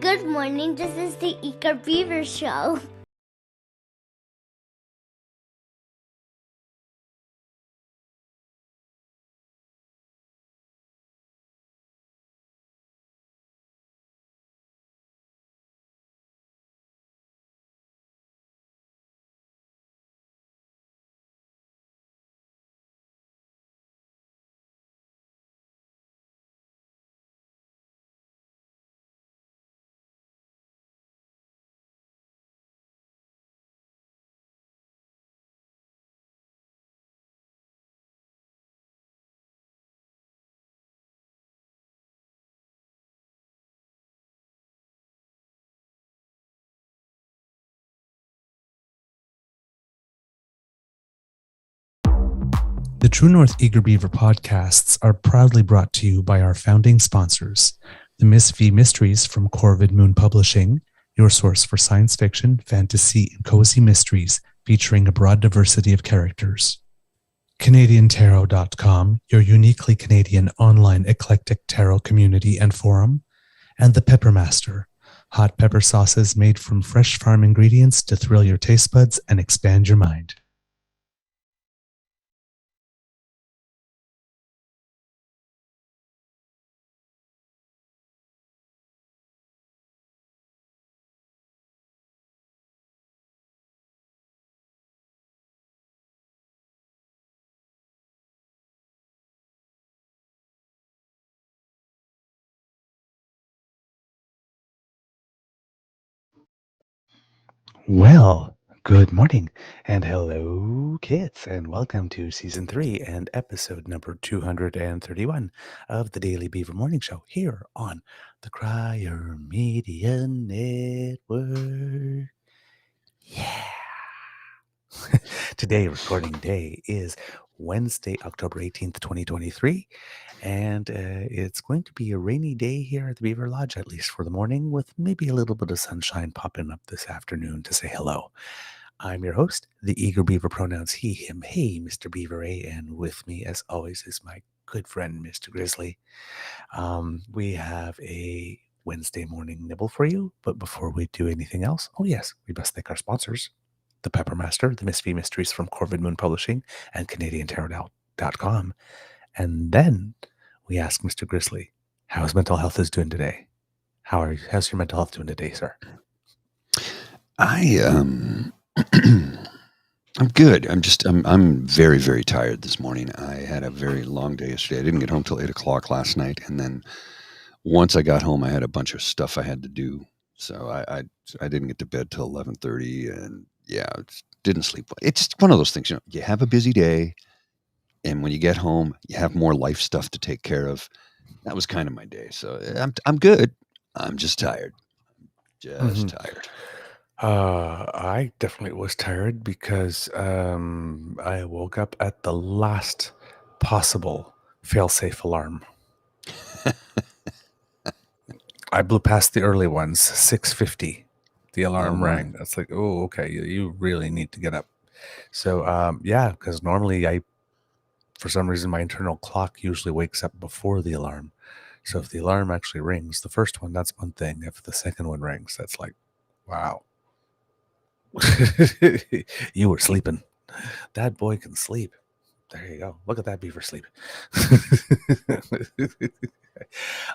Good morning, this is the Beaver Show. The True North Eager Beaver podcasts are proudly brought to you by our founding sponsors, the Miss V Mysteries from Corvid Moon Publishing, your source for science fiction, fantasy, and cozy mysteries featuring a broad diversity of characters. CanadianTarot.com, your uniquely Canadian online eclectic tarot community and forum, and the Peppermaster, hot pepper sauces made from fresh farm ingredients to thrill your taste buds and expand your mind. Well, good morning and hello, kids, and welcome to season 3 and episode number 231 of the Daily Beaver Morning Show here on the Crier Media Network. Yeah. Today, recording day is Wednesday, October 18th, 2023, and it's going to be a rainy day here at the Beaver Lodge, at least for the morning, with maybe a little bit of sunshine popping up this afternoon to say hello. I'm your host, the Eager Beaver, pronouns he, him, hey, Mr. Beaver A, and with me, as always, is my good friend, Mr. Grizzly. We have a Wednesday morning nibble for you, but before we do anything else, oh yes, we must thank our sponsors, the Peppermaster, the Miss V Mysteries from Corvid Moon Publishing, and CanadianTarot.com. And then we ask Mr. Grizzly, how his mental health is doing today. How's your mental health doing today, sir? I'm good. I'm very, very tired this morning. I had a very long day yesterday. I didn't get home till 8 o'clock last night, and then once I got home, I had a bunch of stuff I had to do. So I didn't get to bed till 11:30, and yeah, didn't sleep well. It's just one of those things. You have a busy day, and when you get home, you have more life stuff to take care of. That was kind of my day. So I'm good. I'm just tired. Tired. I definitely was tired because I woke up at the last possible fail-safe alarm. I blew past the early ones, 6:50. The alarm rang. That's like, oh, okay, you really need to get up. So, yeah, because normally for some reason, my internal clock usually wakes up before the alarm. So if the alarm actually rings, the first one, that's one thing. If the second one rings, that's like, wow. You were sleeping. That boy can sleep. There you go. Look at that beaver sleep.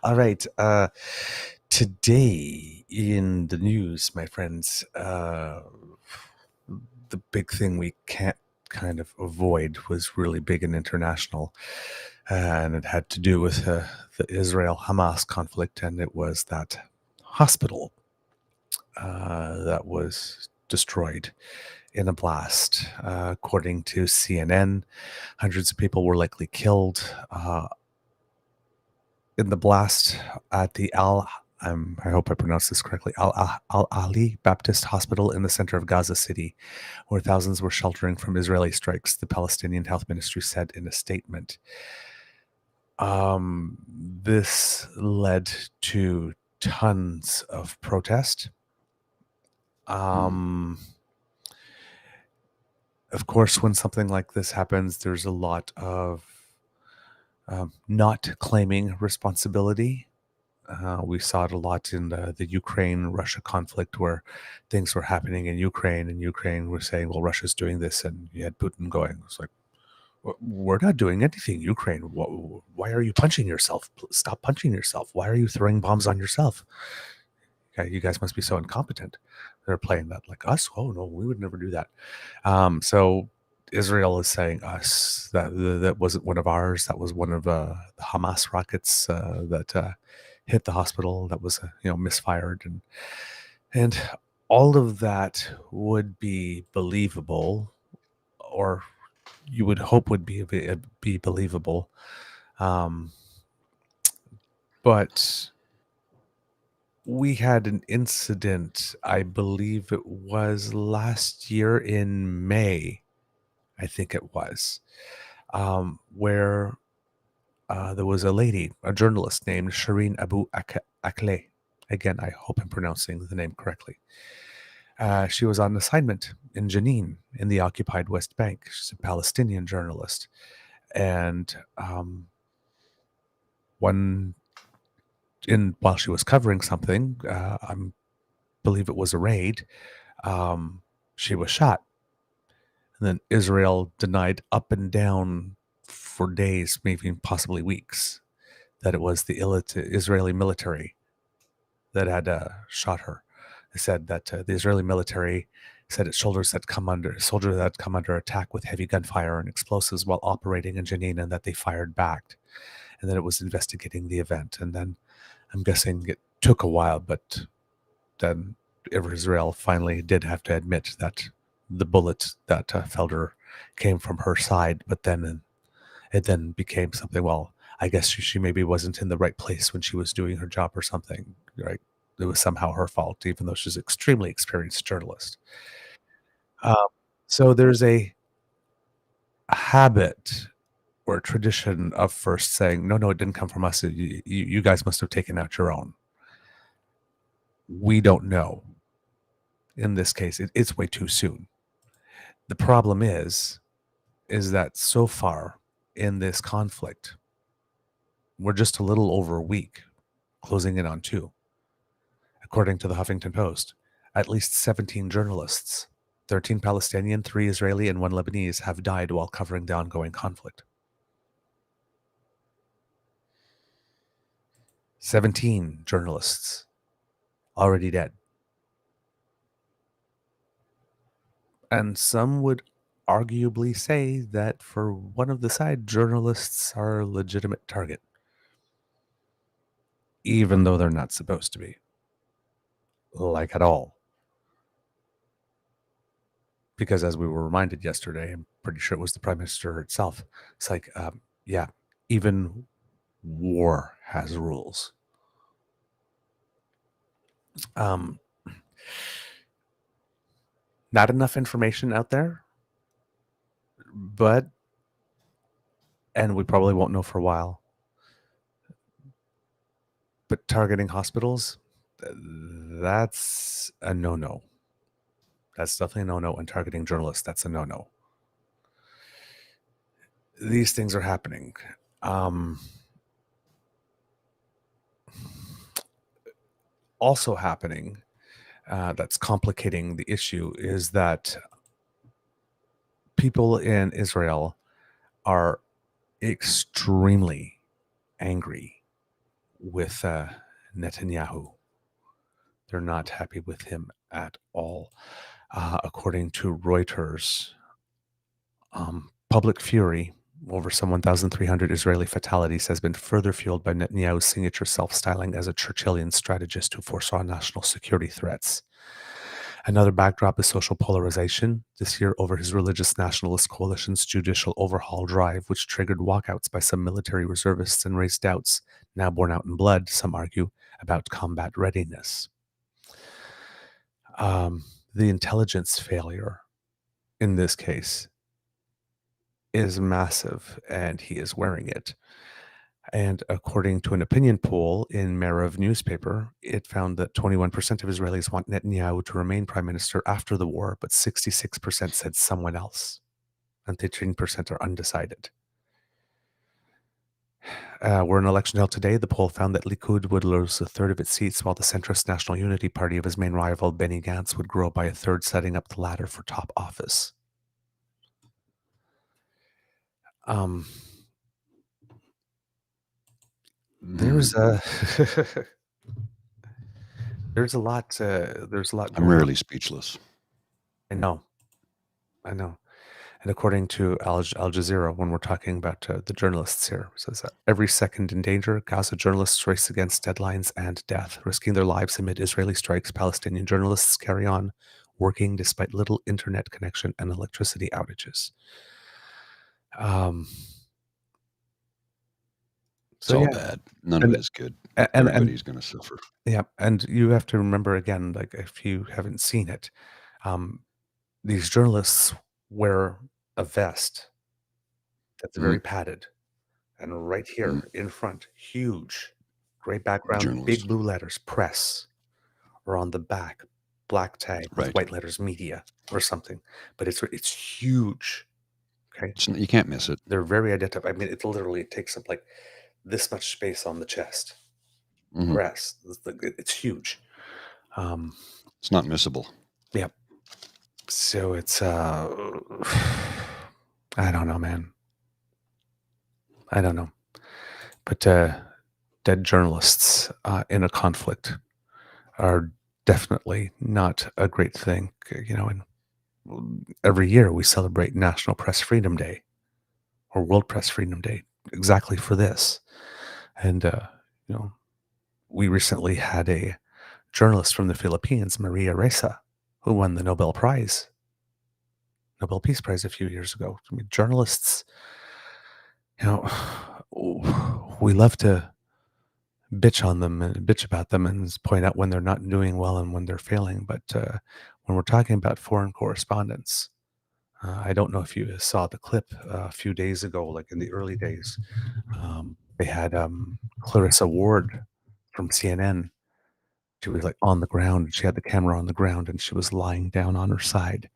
All right. Today in the news, my friends, the big thing we can't kind of avoid was really big and international, and it had to do with the Israel-Hamas conflict, and it was that hospital that was destroyed in a blast. According to CNN, hundreds of people were likely killed in the blast at the I hope I pronounced this correctly, Al-Alhi Baptist Hospital in the center of Gaza City, where thousands were sheltering from Israeli strikes, the Palestinian Health Ministry said in a statement. This led to tons of protest. Of course, when something like this happens, there's a lot of not claiming responsibility. We saw it a lot in the Ukraine-Russia conflict, where things were happening in Ukraine, and Ukraine were saying, well, Russia's doing this, and you had Putin going, it's like, we're not doing anything, Ukraine. Why are you punching yourself? Stop punching yourself. Why are you throwing bombs on yourself? Okay, you guys must be so incompetent. They're playing that like us. Oh, no, we would never do that. So Israel is saying us, that wasn't one of ours. That was one of the Hamas rockets that hit the hospital. That was misfired, and all of that would be believable, or you would hope would be believable, but we had an incident, I believe it was last year in May, I think it was, where there was a lady, a journalist named Shireen Abu Akleh. Again, I hope I'm pronouncing the name correctly. She was on assignment in Jenin in the occupied West Bank. She's a Palestinian journalist. And while she was covering something, I believe it was a raid, she was shot. And then Israel denied up and down for days, maybe possibly weeks, that it was the Israeli military that had shot her. They said that the Israeli military said its soldiers had come under attack with heavy gunfire and explosives while operating in Jenin, and that they fired back, and that it was investigating the event. And then I'm guessing it took a while, but then Israel finally did have to admit that the bullet that felled her came from her side, but then it then became something, well, I guess she maybe wasn't in the right place when she was doing her job or something, right? It was somehow her fault, even though she's an extremely experienced journalist. So there's a habit or tradition of first saying, no, it didn't come from us. You guys must have taken out your own. We don't know. In this case, it's way too soon. The problem is that so far in this conflict, we're just a little over a week, closing in on 2. According to the Huffington Post, at least 17 journalists, 13 Palestinian, 3 Israeli, and 1 Lebanese, have died while covering the ongoing conflict. 17 journalists already dead. And some would arguably say that for one of the side, journalists are a legitimate target, even though they're not supposed to be, like at all. Because as we were reminded yesterday, I'm pretty sure it was the Prime Minister itself, it's like, yeah, even war has rules. Not enough information out there, and we probably won't know for a while, but targeting hospitals, that's a no-no. That's definitely a no-no, and targeting journalists, that's a no-no. These things are happening. Also happening, that's complicating the issue, is that people in Israel are extremely angry with Netanyahu. They're not happy with him at all. According to Reuters, public fury over some 1,300 Israeli fatalities has been further fueled by Netanyahu's signature self-styling as a Churchillian strategist who foresaw national security threats. Another backdrop is social polarization this year over his religious nationalist coalition's judicial overhaul drive, which triggered walkouts by some military reservists and raised doubts, now borne out in blood, some argue, about combat readiness. The intelligence failure in this case is massive, and he is wearing it. And according to an opinion poll in Marev newspaper, it found that 21% of Israelis want Netanyahu to remain prime minister after the war, but 66% said someone else, and 13% are undecided. We're in election hell today. The poll found that Likud would lose a third of its seats, while the centrist National Unity Party of his main rival, Benny Gantz, would grow by a third, setting up the ladder for top office. There's a there's a lot. There's a lot I'm going on. rarely speechless. I know. And according to Al Jazeera, when we're talking about the journalists here, it says that every second in danger, Gaza journalists race against deadlines and death, risking their lives amid Israeli strikes. Palestinian journalists carry on working despite little internet connection and electricity outages. It's all bad. None of it's good. Everybody's going to suffer. Yeah, and you have to remember again, like if you haven't seen it, these journalists wear a vest that's very padded, and right here in front, huge, gray background, big blue letters, press, or on the back, black tag with white letters, media or something. But it's huge. Okay, you can't miss it. They're very identified. I mean, it takes up like this much space on the chest. Press, it's huge. It's not missable. Yeah. So it's I don't know, man. I don't know. But dead journalists in a conflict are definitely not a great thing. You know, and every year we celebrate National Press Freedom Day or World Press Freedom Day exactly for this. And, you know, we recently had a journalist from the Philippines, Maria Ressa, who won the Nobel Peace Prize a few years ago. I mean, journalists, you know, we love to bitch on them and bitch about them and point out when they're not doing well and when they're failing. But when we're talking about foreign correspondents, I don't know if you saw the clip a few days ago, like in the early days. They had Clarissa Ward from CNN. She was like on the ground. She had the camera on the ground and she was lying down on her side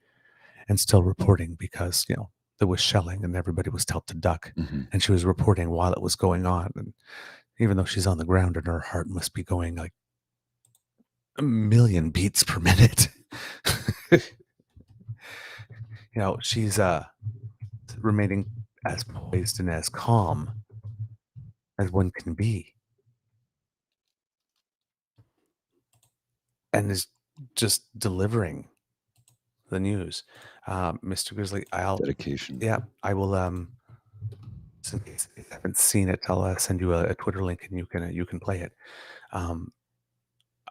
and still reporting because, you know, there was shelling and everybody was told to duck. And she was reporting while it was going on. And even though she's on the ground and her heart must be going like a million beats per minute, you know, she's remaining as poised and as calm as one can be. And is just delivering the news. Mr. Grizzly, dedication. Yeah, I will. In case you haven't seen it, I'll send you a Twitter link, and you can play it.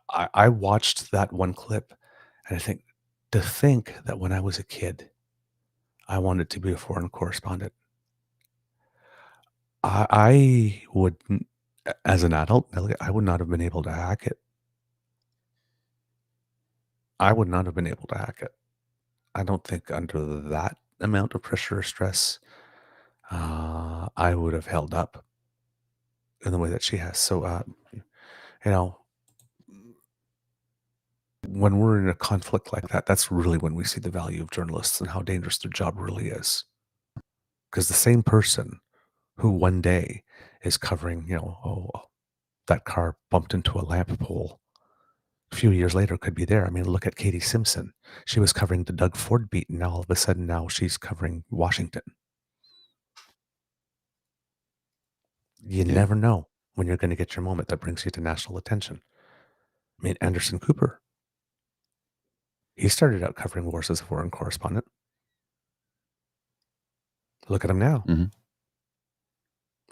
I watched that one clip, and I think that when I was a kid, I wanted to be a foreign correspondent. I would, as an adult, I would not have been able to hack it. I would not have been able to hack it. I don't think under that amount of pressure or stress, I would have held up in the way that she has. So, you know, when we're in a conflict like that, that's really when we see the value of journalists and how dangerous their job really is. Because the same person who one day is covering, you know, oh, that car bumped into a lamp pole, a few years later could be there. I mean, look at Katie Simpson. She was covering the Doug Ford beat, and all of a sudden now she's covering Washington. You never know when you're going to get your moment that brings you to national attention. I mean, Anderson Cooper, he started out covering wars as a foreign correspondent. Look at him now.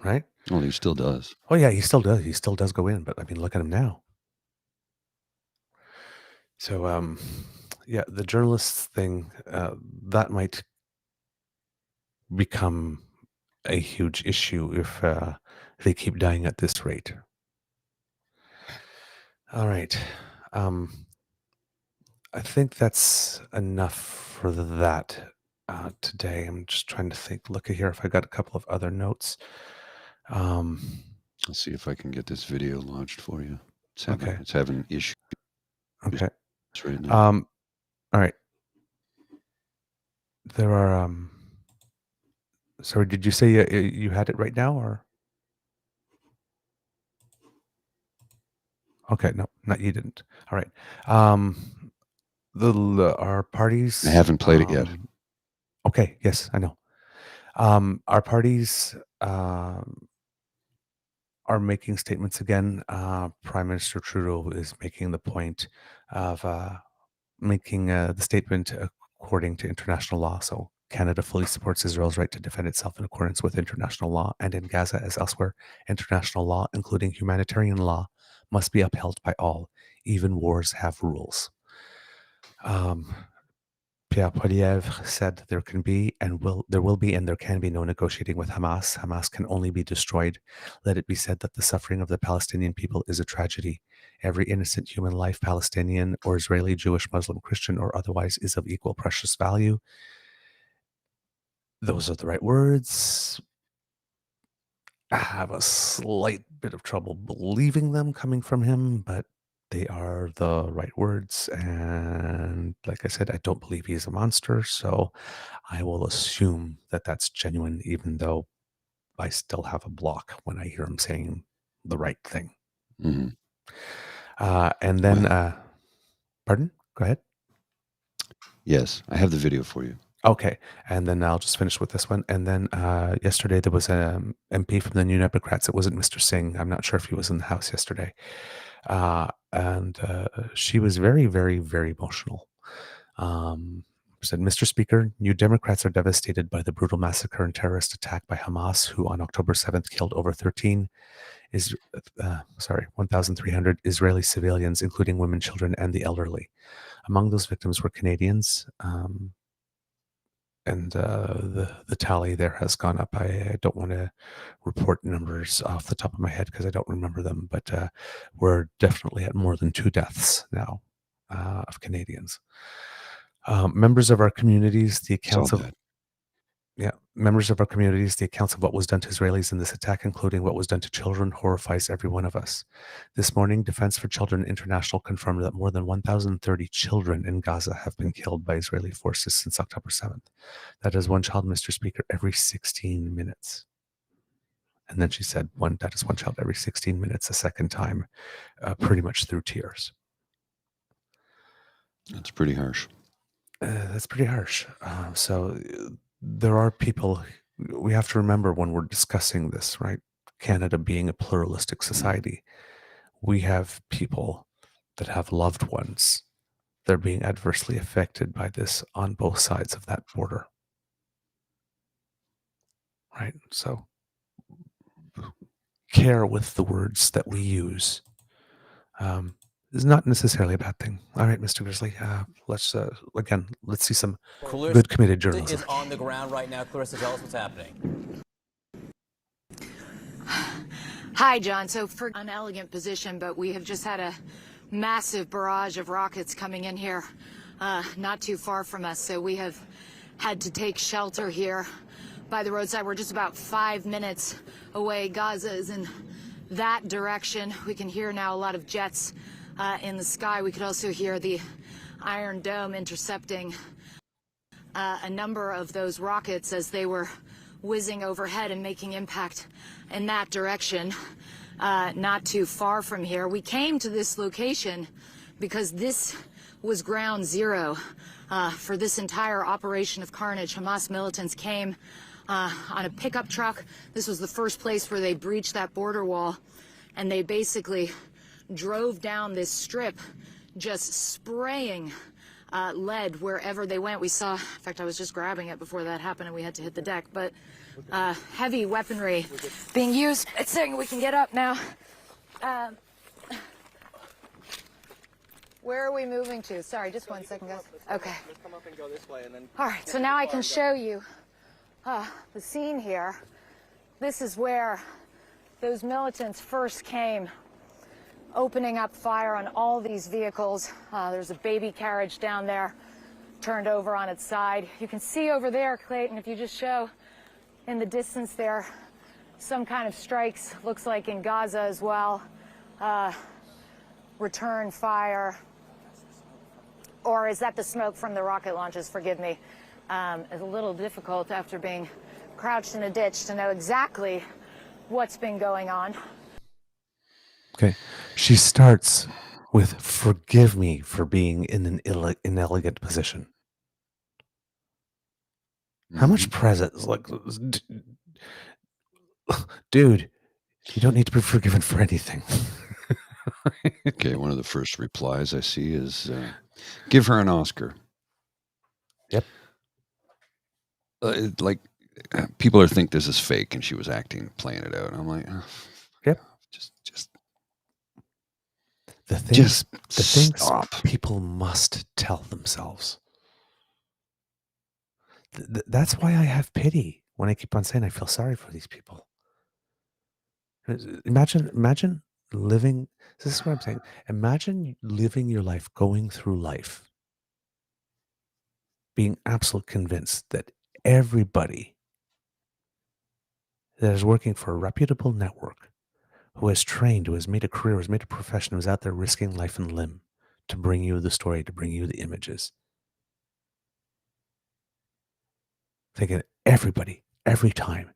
Right? Well, he still does. Oh, yeah, he still does. He still does go in, but I mean, look at him now. So, yeah, the journalists thing, that might become a huge issue if they keep dying at this rate. All right. I think that's enough for that today. I'm just trying to think. Look at here if I got a couple of other notes. I'll see if I can get this video launched for you. It's having issues. Okay. Right now. All right. There are. Sorry, did you say you had it right now, or? Okay, no, not you didn't. All right. Our parties. I haven't played it yet. Okay. Yes, I know. Our parties are making statements again. Prime Minister Trudeau is making the point of making the statement according to international law. So Canada fully supports Israel's right to defend itself in accordance with international law, and in Gaza as elsewhere, international law, including humanitarian law, must be upheld by all. Even wars have rules. Pierre Poilievre said there can be and there will be and there can be no negotiating with Hamas. Hamas can only be destroyed. Let it be said that the suffering of the Palestinian people is a tragedy. Every innocent human life, Palestinian or Israeli, Jewish, Muslim, Christian, or otherwise, is of equal precious value. Those are the right words. I have a slight bit of trouble believing them coming from him, but they are the right words. And like I said, I don't believe he's a monster. So I will assume that that's genuine, even though I still have a block when I hear him saying the right thing. Mm-hmm. And then, pardon? Go ahead. Yes, I have the video for you. Okay, and then I'll just finish with this one. And then yesterday there was an MP from the New Democrats. It wasn't Mr. Singh. I'm not sure if he was in the House yesterday. And she was very, very, very emotional. Said, Mr. Speaker, New Democrats are devastated by the brutal massacre and terrorist attack by Hamas, who on October 7th killed over 1,300 Israeli civilians, including women, children, and the elderly. Among those victims were Canadians. And the tally there has gone up. I don't want to report numbers off the top of my head because I don't remember them, but we're definitely at more than 2 deaths now of Canadians. Members of our communities, the accounts of what was done to Israelis in this attack, including what was done to children, horrifies every one of us. This morning, Defense for Children International confirmed that more than 1,030 children in Gaza have been killed by Israeli forces since October 7th. That is one child, Mr. Speaker, every 16 minutes. And then she said, that is one child every 16 minutes, a second time, pretty much through tears. That's pretty harsh. That's pretty harsh. So there are people, we have to remember when we're discussing this, right? Canada being a pluralistic society, we have people that have loved ones that are being adversely affected by this on both sides of that border. Right? So care with the words that we use is not necessarily a bad thing. All right, Mr. Grizzly, let's see some good committed journalism. Is on the ground right now. Clarissa, tell us what's happening. Hi, John. So for an unelegant position, but we have just had a massive barrage of rockets coming in here, not too far from us. So we have had to take shelter here by the roadside. We're just about 5 minutes away. Gaza is in that direction. We can hear now a lot of jets in the sky. We could also hear the Iron Dome intercepting a number of those rockets as they were whizzing overhead and making impact in that direction, not too far from here. We came to this location because this was ground zero for this entire operation of carnage. Hamas militants came on a pickup truck. This was the first place where they breached that border wall, and they basically drove down this strip, just spraying lead wherever they went. We saw, in fact, I was just grabbing it before that happened and we had to hit the deck, but heavy weaponry being used. It's saying we can get up now. Where are we moving to? Sorry, just 1 second, guys. Okay. Just come up and go this way and then... All right, so now I can show you the scene here. This is where those militants first came, opening up fire on all these vehicles. There's a baby carriage down there, turned over on its side. You can see over there, Clayton, if you just show in the distance there, some kind of strikes, looks like in Gaza as well. Return fire. Or is that the smoke from the rocket launches? Forgive me. It's a little difficult after being crouched in a ditch to know exactly what's been going on. Okay. She starts with "Forgive me for being in an inelegant position." How much presence? Like, dude, you don't need to be forgiven for anything. Okay, one of the first replies I see is, "Give her an Oscar." Yep. People think this is fake, and she was playing it out. I'm like, Yep. just The things stop. people must tell themselves. That's why I have pity when I keep on saying I feel sorry for these people. Imagine living. This is what I'm saying. Imagine living your life, going through life, being absolutely convinced that everybody that is working for a reputable network, who has trained, who has made a career, who has made a profession, who's out there risking life and limb to bring you the story, to bring you the images. Thinking everybody, every time,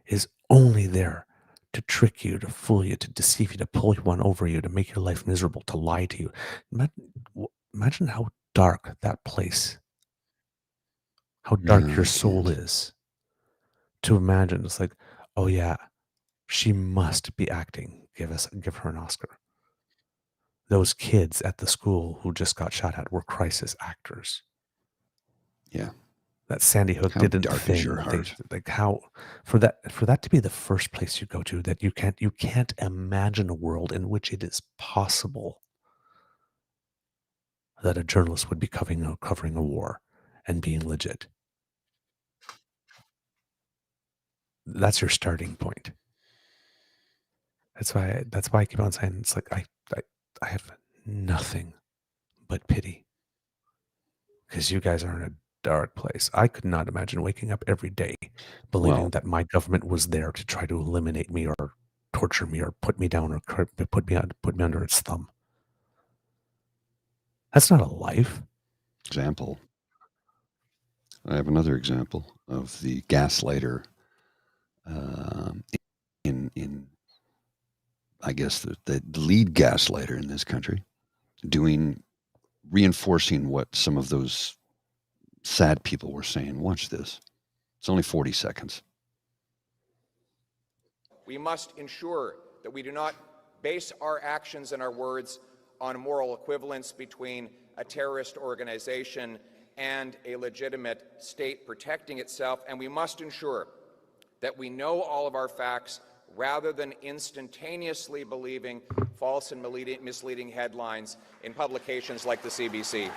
is only there to trick you, to fool you, to deceive you, to pull one over you, to make your life miserable, to lie to you. Imagine how dark that place, how dark No, your I soul can't. is. To imagine, it's like, oh yeah, she must be acting. Give her an Oscar. Those kids at the school who just got shot at were crisis actors. Yeah. That Sandy Hook How didn't dark is your thing. heart? Like how for that to be the first place you go to, that you can't imagine a world in which it is possible that a journalist would be covering a war and being legit. That's your starting point. That's why I keep on saying it's like I have nothing but pity, because you guys are in a dark place. I could not imagine waking up every day believing Well, that my government was there to try to eliminate me or torture me or put me down or put me under its thumb. That's not a life. example. I have another example of the gaslighter in I guess the lead gaslighter in this country, reinforcing what some of those sad people were saying. Watch this. It's only 40 seconds. We must ensure that we do not base our actions and our words on moral equivalence between a terrorist organization and a legitimate state protecting itself, and we must ensure that we know all of our facts rather than instantaneously believing false and misleading headlines in publications like the CBC.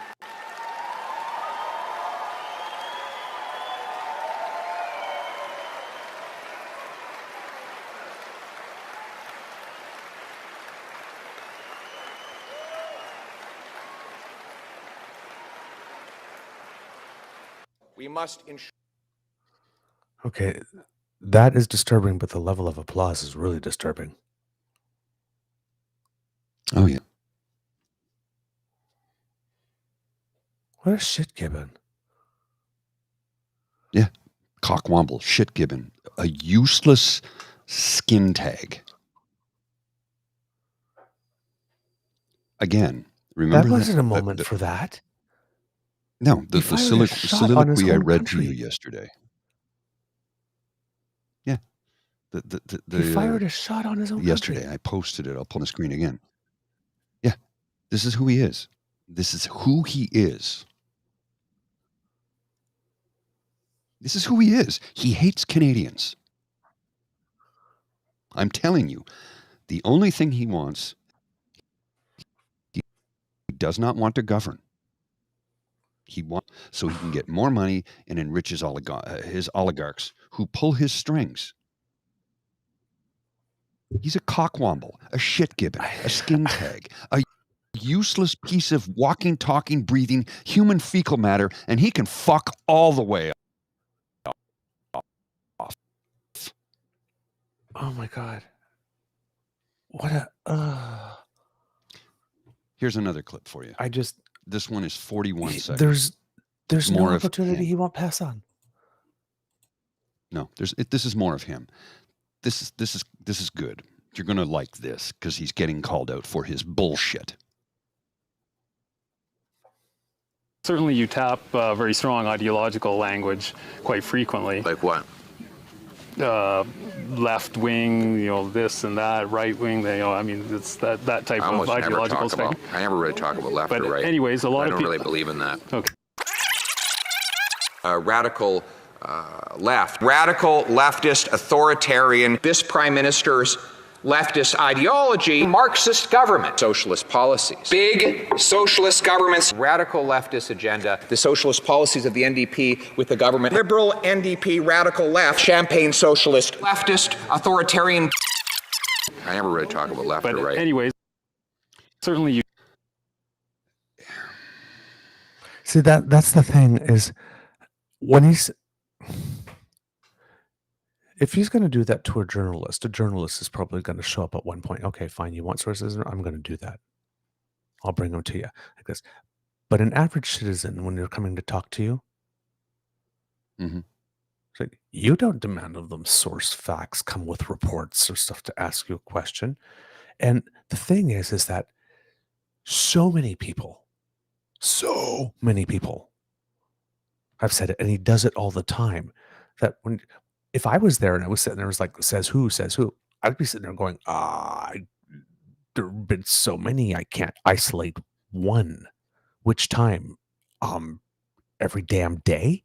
We must ensure. Okay, that is disturbing, but the level of applause is really disturbing. Oh, yeah. What a shit gibbon. Yeah. Cockwomble, shit gibbon, a useless skin tag. Again, remember That wasn't a moment for that. No, He the fired a shot on his soliloquy I own read to you country. yesterday. Yeah. He fired a shot on his own Yesterday, country. I posted it. I'll pull on the screen again. Yeah. This is who he is. This is who he is. This is who he is. He hates Canadians. I'm telling you, the only thing he wants, he does not want to govern. He wants so he can get more money and enrich his oligarchs who pull his strings. He's a cockwomble, a shit gibbon, a skin tag, a useless piece of walking, talking, breathing human fecal matter, and he can fuck all the way off. Oh my God. What Here's another clip for you. This one is 41 seconds. There's more no of opportunity him. he won't pass on. No, this is more of him. This is good. You're going to like this because he's getting called out for his bullshit. Certainly you tap very strong ideological language quite frequently. Like what? Left wing, this and that, right wing, I mean, it's that type of ideological thing. I never really talk about left But or right. anyways, a lot I of don't people really believe in that. Okay. Radical left. Radical leftist authoritarian. This prime minister's leftist ideology, Marxist government, socialist policies. Big socialist governments, radical leftist agenda, the socialist policies of the NDP with the government. Liberal NDP, radical left, champagne socialist, leftist, authoritarian. I never really talk about left But or right. anyways, certainly you. See, that's the thing is when if he's going to do that to a journalist is probably going to show up at one point. Okay, fine. You want sources? I'm going to do that. I'll bring them to you like this. But an average citizen, when they're coming to talk to you, it's like, you don't demand of them source facts, come with reports or stuff to ask you a question. And the thing is that so many people, I've said it, and he does it all the time, that if I was there and I was sitting there, it was like, says who, I'd be sitting there going, there have been so many, I can't isolate one. Which time? Every damn day?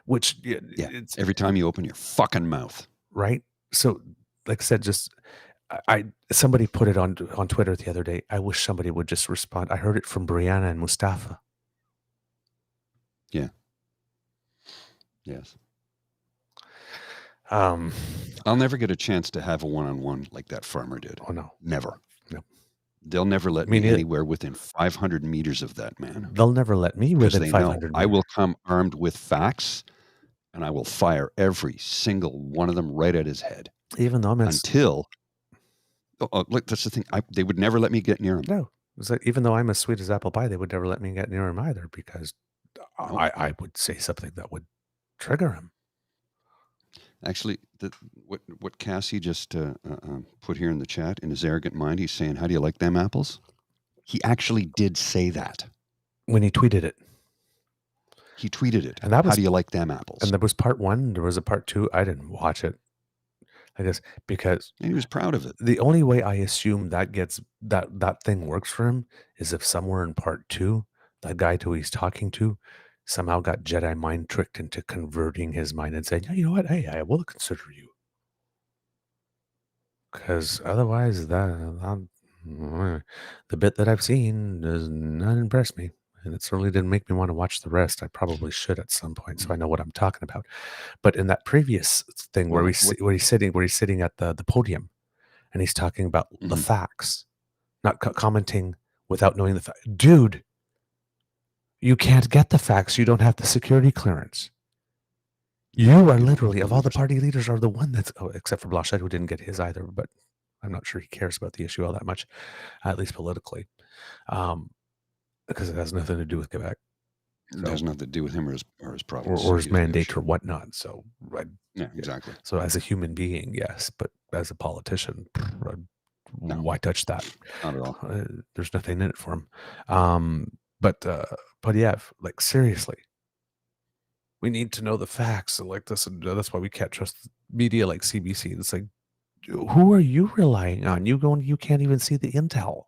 Which, it's every time you open your fucking mouth. Right? So, like I said, somebody put it on Twitter the other day. I wish somebody would just respond. I heard it from Brianna and Mustafa. Yeah. Yes. I'll never get a chance to have a one-on-one like that farmer did. Oh, no. Never. No. They'll never let me anywhere within 500 meters of that man. They'll never let me within 500 meters. I will come armed with facts, and I will fire every single one of them right at his head. Even though look, that's the thing. They would never let me get near him. No. It's like, even though I'm as sweet as apple pie, they would never let me get near him either, because I would say something that would trigger him. Actually, what Cassie just put here in the chat, in his arrogant mind, he's saying, "How do you like them apples?" He actually did say that when he tweeted it. He tweeted it. And that was, "How do you like them apples?" And there was part 1. There was a part 2. I didn't watch it, I guess, because he was proud of it. The only way I assume that thing works for him is if somewhere in part 2, that guy who he's talking to somehow got Jedi mind tricked into converting his mind and saying, you know what? Hey, I will consider you. Because otherwise, the bit that I've seen does not impress me. And it certainly didn't make me want to watch the rest. I probably should at some point, so I know what I'm talking about. But in that previous thing where he's sitting at the podium, and he's talking about the facts, not commenting without knowing the facts. Dude, you can't get the facts. You don't have the security clearance. You are literally, of all the party leaders, are the one that's, except for Blanchet, who didn't get his either, but I'm not sure he cares about the issue all that much, at least politically, because it has nothing to do with Quebec. It has nothing to do with him or his province. Or his mandate or whatnot. So, yeah, exactly. So as a human being, yes, but as a politician, why touch that? Not at all. There's nothing in it for him. But yeah, like seriously, we need to know the facts like this, and that's why we can't trust media like CBC. It's like, who are you relying on? You can't even see the intel.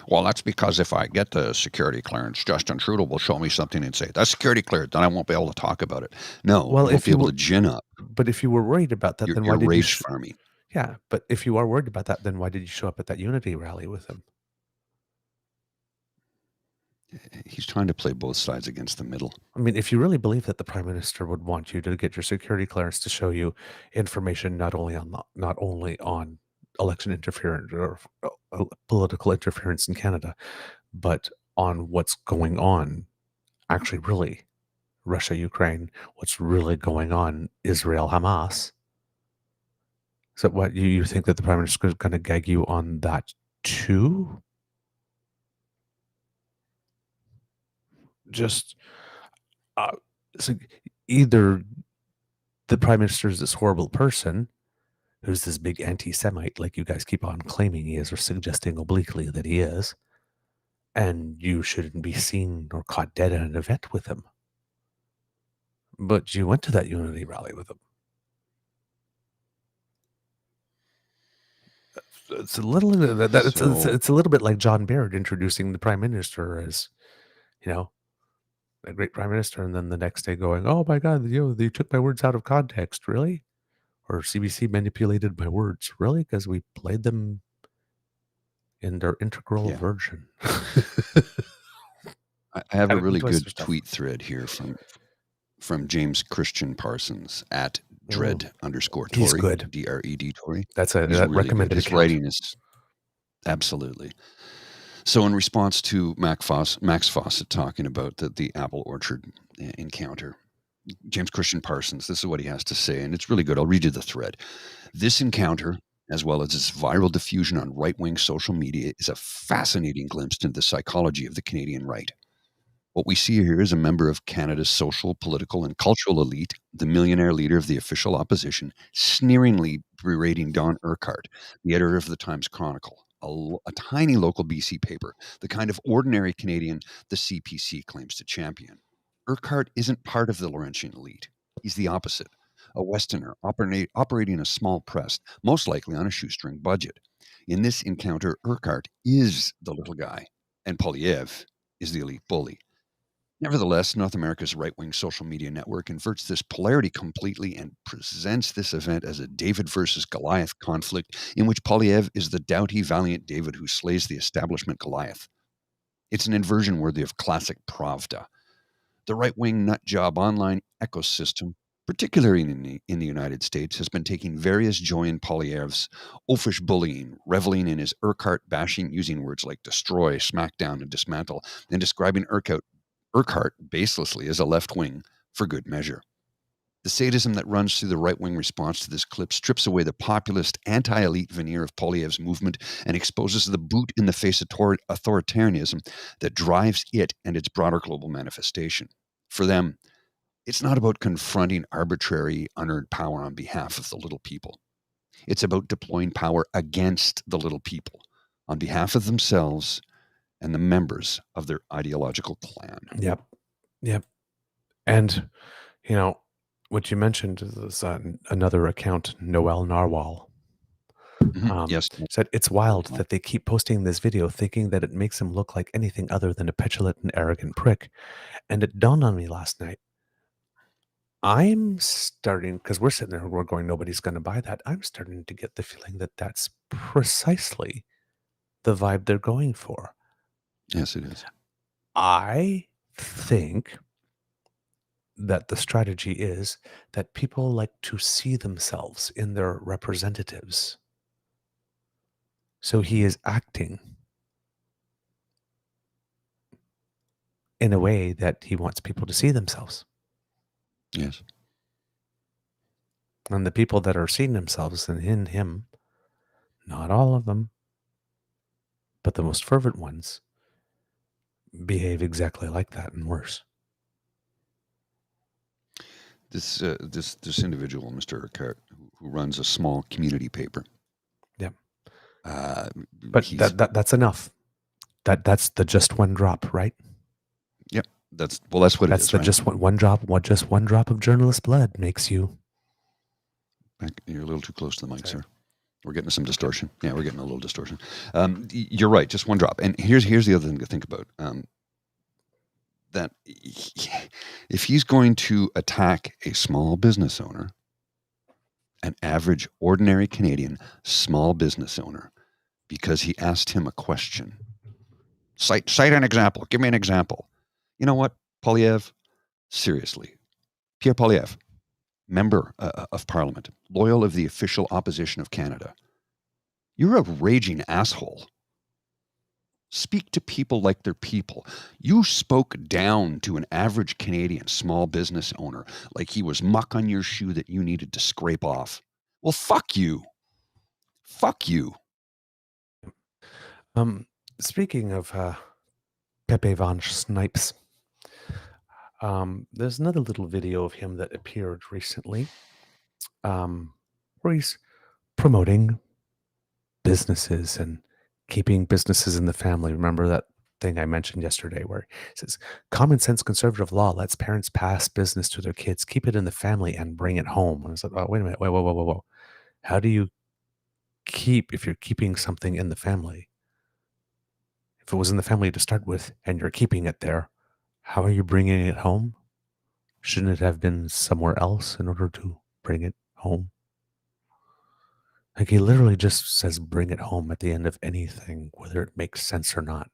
Well, that's because if I get the security clearance, Justin Trudeau will show me something and say, that's security cleared, then I won't be able to talk about it. No, well, I won't be able to gin up. But if you were worried about that, then why did rage farming? Yeah, but if you are worried about that, then why did you show up at that unity rally with him? He's trying to play both sides against the middle. I mean, if you really believe that the prime minister would want you to get your security clearance to show you information not only on election interference or political interference in Canada, but on what's going on, actually, really, Russia, Ukraine, what's really going on, Israel, Hamas. So, what you think that the prime minister is going to gag you on that too? Just so either the prime minister is this horrible person who's this big anti-Semite, like you guys keep on claiming he is, or suggesting obliquely that he is, and you shouldn't be seen or caught dead at an event with him. But you went to that unity rally with him. It's a little it's a little bit like John Baird introducing the prime minister as, a great prime minister, and then the next day going, "Oh my God, they took my words out of context, really?" Or CBC manipulated my words, really, because we played them in their integral version. I have a really good tweet thread here from James Christian Parsons at dread_Tory. He's good. DRED Tory. That's a really recommended His account. writing is absolutely. So in response to Max Fawcett talking about the apple orchard encounter, James Christian Parsons, this is what he has to say, and it's really good. I'll read you the thread. This encounter, as well as its viral diffusion on right-wing social media, is a fascinating glimpse into the psychology of the Canadian right. What we see here is a member of Canada's social, political, and cultural elite, the millionaire leader of the official opposition, sneeringly berating Don Urquhart, the editor of the Times Chronicle, a tiny local BC paper, the kind of ordinary Canadian the CPC claims to champion. Urquhart isn't part of the Laurentian elite. He's the opposite, a Westerner operating a small press, most likely on a shoestring budget. In this encounter, Urquhart is the little guy, and Poilievre is the elite bully. Nevertheless, North America's right-wing social media network inverts this polarity completely and presents this event as a David versus Goliath conflict in which Poilievre is the doughty, valiant David who slays the establishment Goliath. It's an inversion worthy of classic Pravda. The right-wing nutjob online ecosystem, particularly in the United States, has been taking various joy in Poilievre's oafish bullying, reveling in his Urquhart bashing using words like destroy, smackdown, and dismantle, and describing Urquhart baselessly as a left wing for good measure. The sadism that runs through the right-wing response to this clip strips away the populist, anti-elite veneer of Poilievre's movement and exposes the boot in the face authoritarianism that drives it and its broader global manifestation. For them, it's not about confronting arbitrary, unearned power on behalf of the little people. It's about deploying power against the little people, on behalf of themselves and the members of their ideological clan. Yep. And, what you mentioned is another account, Noel Narwhal, yes, said it's wild that they keep posting this video thinking that it makes him look like anything other than a petulant and arrogant prick. And it dawned on me last night. I'm starting, because we're sitting there, we're going, nobody's going to buy that. I'm starting to get the feeling that that's precisely the vibe they're going for. Yes, it is. I think that the strategy is that people like to see themselves in their representatives. So he is acting in a way that he wants people to see themselves. Yes. And the people that are seeing themselves in him, not all of them, but the most fervent ones, behave exactly like that and worse. This individual, Mr. Urquhart, who runs a small community paper. Yeah. But that's enough. That's the just one drop, right? Yep. That's what it is. That's the just one drop. Just one drop of journalist blood makes you. You're a little too close to the mic, sir. We're getting some distortion. Yeah, we're getting a little distortion. You're right. Just one drop. And here's the other thing to think about. That if he's going to attack a small business owner, an average, ordinary Canadian small business owner, because he asked him a question, cite an example. Give me an example. You know what, Poilievre? Seriously. Pierre Poilievre, member of Parliament, loyal of the official opposition of Canada. You're a raging asshole. Speak to people like they're people. You spoke down to an average Canadian small business owner like he was muck on your shoe that you needed to scrape off. Well, fuck you. Fuck you. Speaking of Pepe Van Snipes, there's another little video of him that appeared recently where he's promoting businesses and keeping businesses in the family. Remember that thing I mentioned yesterday where it says common sense conservative law lets parents pass business to their kids, keep it in the family and bring it home. And I was like, oh, wait a minute. Whoa. How do you if you're keeping something in the family? If it was in the family to start with and you're keeping it there, how are you bringing it home? Shouldn't it have been somewhere else in order to bring it home? Like he literally just says bring it home at the end of anything, whether it makes sense or not,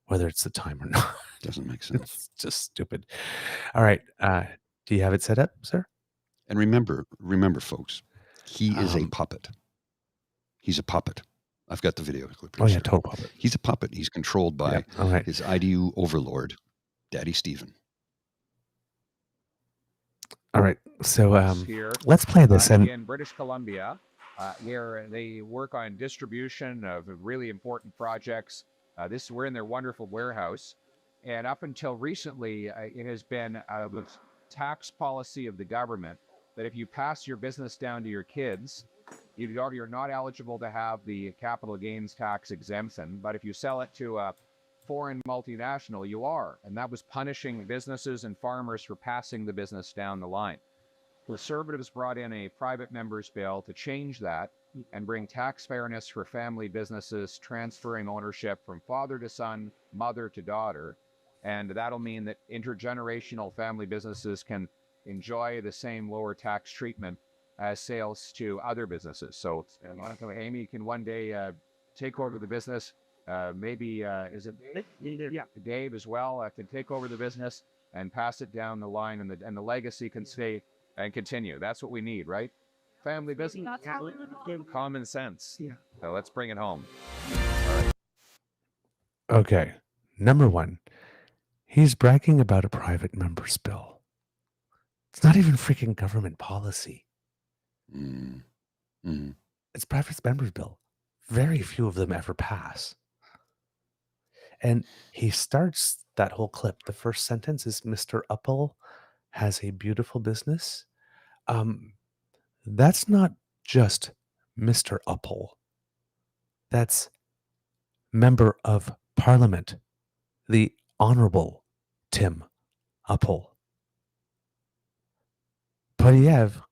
whether it's the time or not. Doesn't make sense. It's just stupid. All right. Do you have it set up, sir? And remember, folks, he is a puppet. He's a puppet. I've got the video clip here. Oh, yeah, total puppet. He's a puppet. He's controlled by his IDU overlord, Daddy Stephen. All right. So let's play this. In British Columbia, where they work on distribution of really important projects. We're in their wonderful warehouse. And up until recently, it has been the tax policy of the government that if you pass your business down to your kids, you're not eligible to have the capital gains tax exemption. But if you sell it to a foreign multinational, you are. And that was punishing businesses and farmers for passing the business down the line. Conservatives brought in a private member's bill to change that and bring tax fairness for family businesses, transferring ownership from father to son, mother to daughter. And that'll mean that intergenerational family businesses can enjoy the same lower tax treatment as sales to other businesses. So Amy can one day take over the business. Maybe, is it Dave? Yeah, Dave as well can take over the business and pass it down the line, and the legacy can stay and continue. That's what we need, right? Family business, common sense. Yeah. So let's bring it home. All right. Okay. Number one, he's bragging about a private member's bill. It's not even freaking government policy. It's private member's bill. Very few of them ever pass. And he starts that whole clip. The first sentence is Mr. Uppel has a beautiful business. That's not just Mr. Uppel. That's Member of Parliament, the Honorable Tim Uppel. Poilievre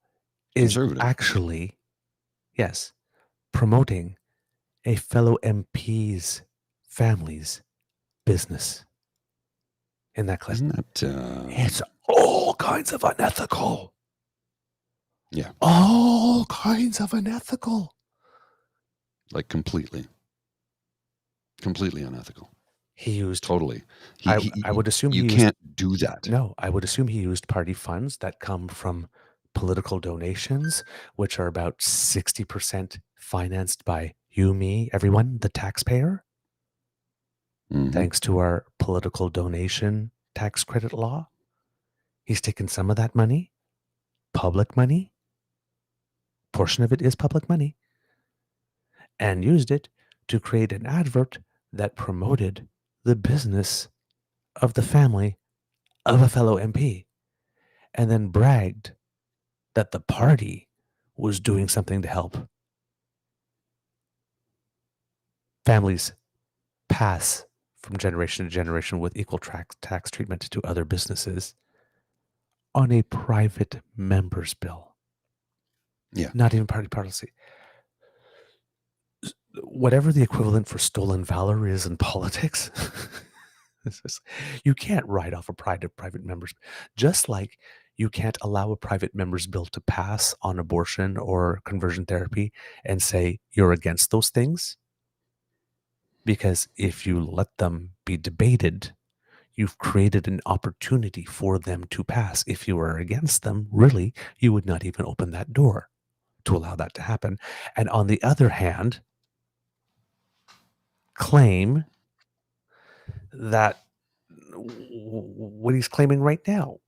is actually, yes, promoting a fellow MP's family's business in that clip. It's all kinds of unethical. Yeah. All kinds of unethical. Like completely unethical. He used totally. I would assume you can't do that. No, I would assume he used party funds that come from political donations, which are about 60% financed by you, me, everyone, the taxpayer. Thanks to our political donation tax credit law. He's taken some of that money, public money, portion of it is public money, and used it to create an advert that promoted the business of the family of a fellow MP, and then bragged that the party was doing something to help families pass from generation to generation with equal tax treatment to other businesses on a private member's bill. Yeah. Not even party policy. Whatever the equivalent for stolen valor is in politics, you can't write off a private member's, just like you can't allow a private member's bill to pass on abortion or conversion therapy and say you're against those things. Because if you let them be debated, you've created an opportunity for them to pass. If you were against them, really, you would not even open that door to allow that to happen. And on the other hand, claim that what he's claiming right now,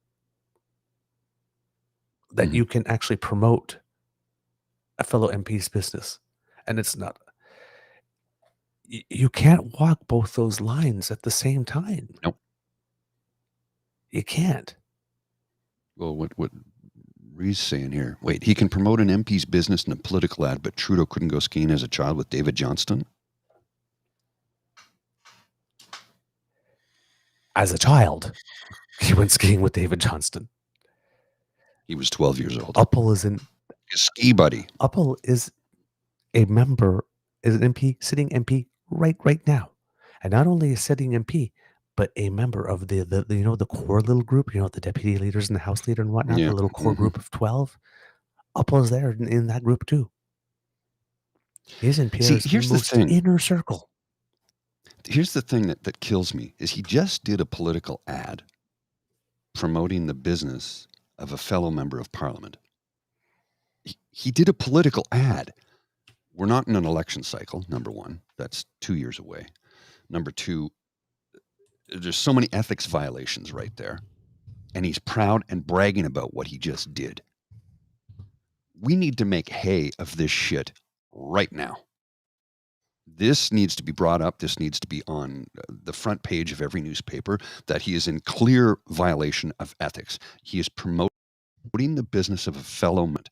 that you can actually promote a fellow MP's business. And it's not. You can't walk both those lines at the same time. Nope. You can't. Well, what Ree's saying here. Wait, he can promote an MP's business in a political ad, but Trudeau couldn't go skiing as a child with David Johnston? As a child, he went skiing with David Johnston. He was 12 years old. Uppal is an His ski buddy. Uppal is a member, is an MP, sitting MP right now. And not only a sitting MP, but a member of the you know, the core little group, you know, the deputy leaders and the house leader and whatnot, Yeah. the little core group of 12. Uppal is there in that group too. He's in Pierre's here's the most thing. inner circle. Here's the thing that kills me is he just did a political ad promoting the business of a fellow member of parliament. He did a political ad. We're not in an election cycle, number one. That's 2 years away. Number two, there's so many ethics violations right there. And he's proud and bragging about what he just did. We need to make hay of this shit right now. This needs to be brought up. This needs to be on the front page of every newspaper that he is in clear violation of ethics. He is promoting the business of a fellow man,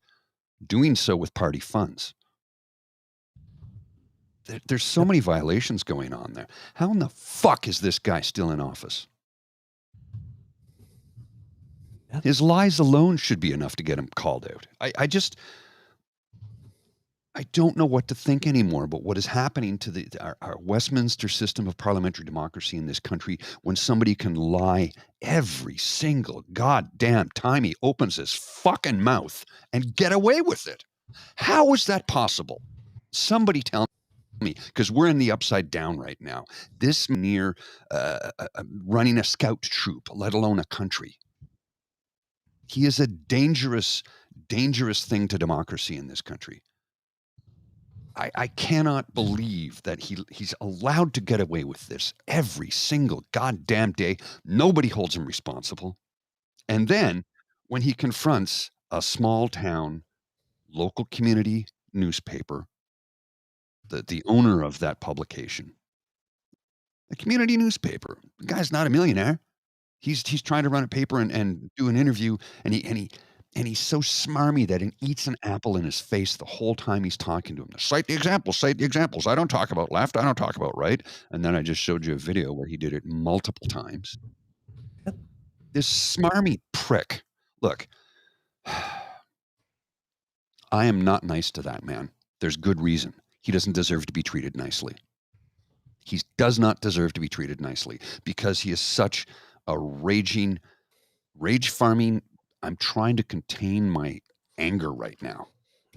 doing so with party funds. There's so many violations going on there. How in the fuck is this guy still in office? His lies alone should be enough to get him called out. I don't know what to think anymore about what is happening to our Westminster system of parliamentary democracy in this country when somebody can lie every single goddamn time he opens his fucking mouth and get away with it. How is that possible? Somebody tell me, because we're in the upside down right now. This near running a scout troop, let alone a country. He is a dangerous, dangerous thing to democracy in this country. I cannot believe that he's allowed to get away with this every single goddamn day. Nobody holds him responsible. And then when he confronts a small town, local community newspaper, the owner of that publication, a community newspaper, the guy's not a millionaire. He's trying to run a paper and do an interview, and he's so smarmy that he eats an apple in his face the whole time he's talking to him. Cite the examples. I don't talk about left. I don't talk about right. And then I just showed you a video where he did it multiple times. This smarmy prick. Look, I am not nice to that man. There's good reason. He doesn't deserve to be treated nicely. He does not deserve to be treated nicely because he is such a rage farming. I'm trying to contain my anger right now.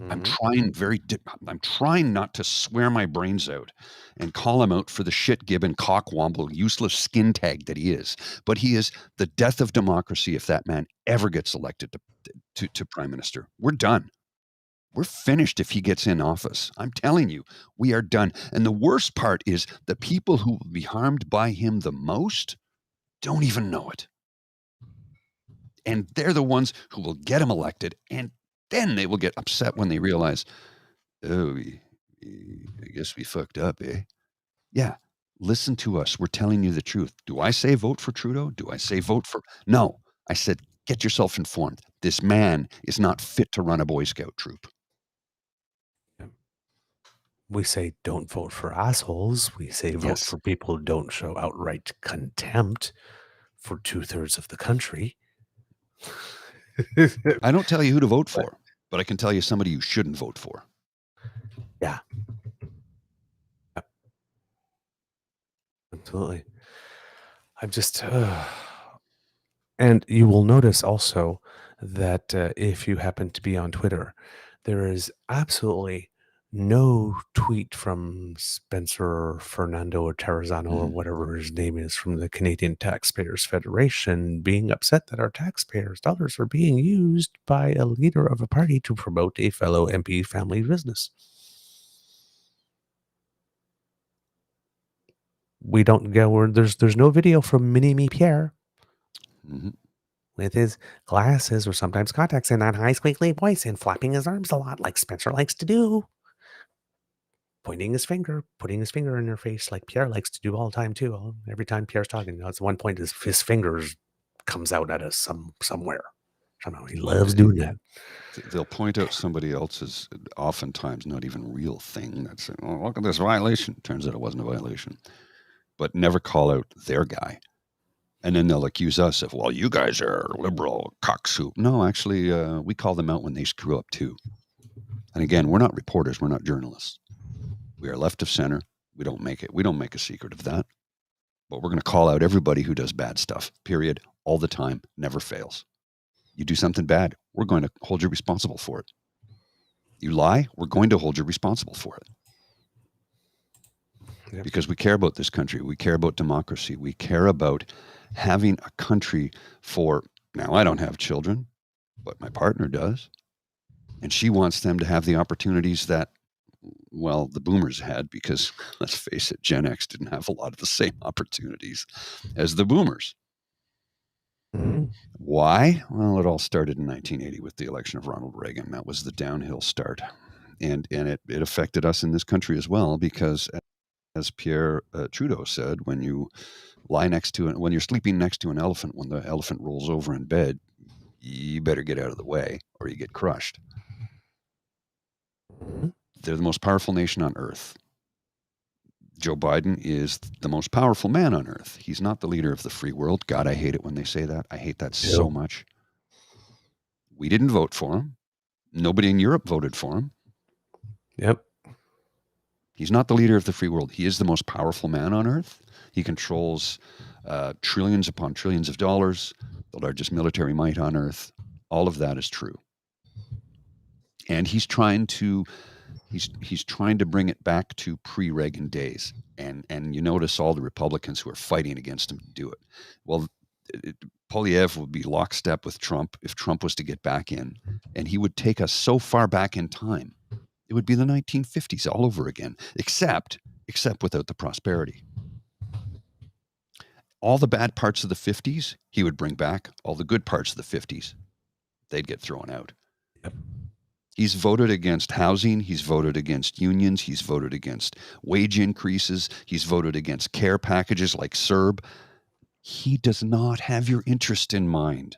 I'm trying not to swear my brains out and call him out for the shit gibbon cockwomble useless skin tag that he is. But he is the death of democracy if that man ever gets elected to prime minister. We're done. We're finished if he gets in office. I'm telling you, we are done. And the worst part is the people who will be harmed by him the most don't even know it. And they're the ones who will get him elected, and then they will get upset when they realize, oh, I guess we fucked up, eh? Yeah, listen to us. We're telling you the truth. Do I say vote for Trudeau? Do I say vote for... No, I said get yourself informed. This man is not fit to run a Boy Scout troop. We say don't vote for assholes. We say vote for people who don't show outright contempt for 2/3 of the country. I don't tell you who to vote for, but I can tell you somebody you shouldn't vote for. Yeah. Absolutely. I'm just... And you will notice also that if you happen to be on Twitter, there is absolutely no tweet from Spencer Fernando or Terrazano or whatever his name is from the Canadian Taxpayers Federation being upset that our taxpayers' dollars are being used by a leader of a party to promote a fellow MP family business. We don't go where there's no video from Mini-Me Pierre with his glasses or sometimes contacts and that high squeaky voice and flapping his arms a lot like Spencer likes to do. Pointing his finger, putting his finger in her face like Pierre likes to do all the time too. Every time Pierre's talking, at one point his fingers comes out at us somewhere. Somehow he loves doing that. They'll point out somebody else's, oftentimes not even real thing. That's, oh, look at this violation. Turns out it wasn't a violation. But never call out their guy. And then they'll accuse us of, well, you guys are liberal cocksoup. No, actually, we call them out when they screw up too. And again, we're not reporters. We're not journalists. We are left of center. We don't make a secret of that. But we're going to call out everybody who does bad stuff, period, all the time, never fails. You do something bad, we're going to hold you responsible for it. You lie, we're going to hold you responsible for it. Yep. Because we care about this country. We care about democracy. We care about having a country for, now I don't have children, but my partner does. And she wants them to have the opportunities that, well, the boomers had, because let's face it, Gen X didn't have a lot of the same opportunities as the boomers. Mm-hmm. Why? Well, it all started in 1980 with the election of Ronald Reagan. That was the downhill start. And it affected us in this country as well, because as Pierre Trudeau said, when you lie next to it, when you're sleeping next to an elephant, when the elephant rolls over in bed, you better get out of the way or you get crushed. Mm-hmm. They're the most powerful nation on earth. Joe Biden is the most powerful man on earth. He's not the leader of the free world. God, I hate it when they say that. I hate that so much. We didn't vote for him. Nobody in Europe voted for him. Yep. He's not the leader of the free world. He is the most powerful man on earth. He controls trillions upon trillions of dollars, the largest military might on earth. All of that is true. And he's trying to bring it back to pre-Reagan days. And you notice all the Republicans who are fighting against him to do it. Well, Poilievre would be lockstep with Trump if Trump was to get back in. And he would take us so far back in time. It would be the 1950s all over again, except without the prosperity. All the bad parts of the 50s, he would bring back. All the good parts of the 50s, they'd get thrown out. Yep. He's voted against housing. He's voted against unions. He's voted against wage increases. He's voted against care packages like CERB. He does not have your interest in mind.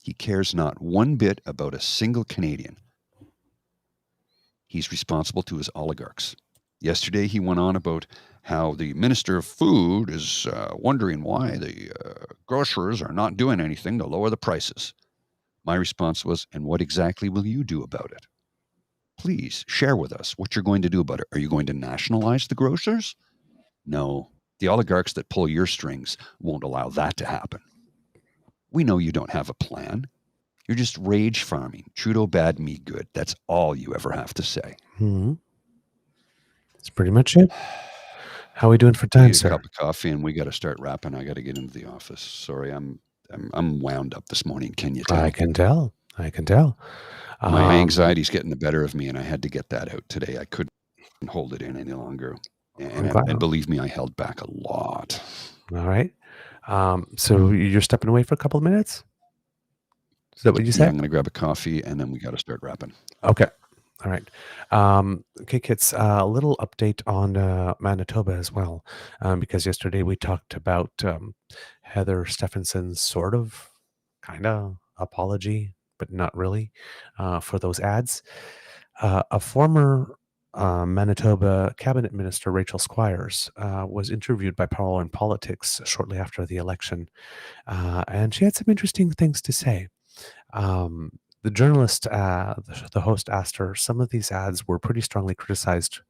He cares not one bit about a single Canadian. He's responsible to his oligarchs. Yesterday, he went on about how the Minister of Food is wondering why the grocers are not doing anything to lower the prices. My response was, and what exactly will you do about it? Please share with us what you're going to do about it. Are you going to nationalize the grocers? No. The oligarchs that pull your strings won't allow that to happen. We know you don't have a plan. You're just rage farming. Trudeau bad, me good. That's all you ever have to say. Mm-hmm. That's pretty much it. How are we doing for time, sir? A cup of coffee, and we got to start wrapping. I got to get into the office. Sorry, I'm wound up this morning. Can you tell? I can tell. My anxiety's getting the better of me, and I had to get that out today. I couldn't hold it in any longer. And believe me, I held back a lot. All right. So you're stepping away for a couple of minutes? Is that what you said? Yeah, I'm going to grab a coffee, and then we got to start wrapping. Okay. All right. Okay, kids, a little update on Manitoba as well, because yesterday we talked about Heather Stephenson's sort of, kind of apology, but not really, for those ads. A former Manitoba cabinet minister, Rochelle Squires, was interviewed by Power and Politics shortly after the election, and she had some interesting things to say. The journalist, the host asked her, some of these ads were pretty strongly criticized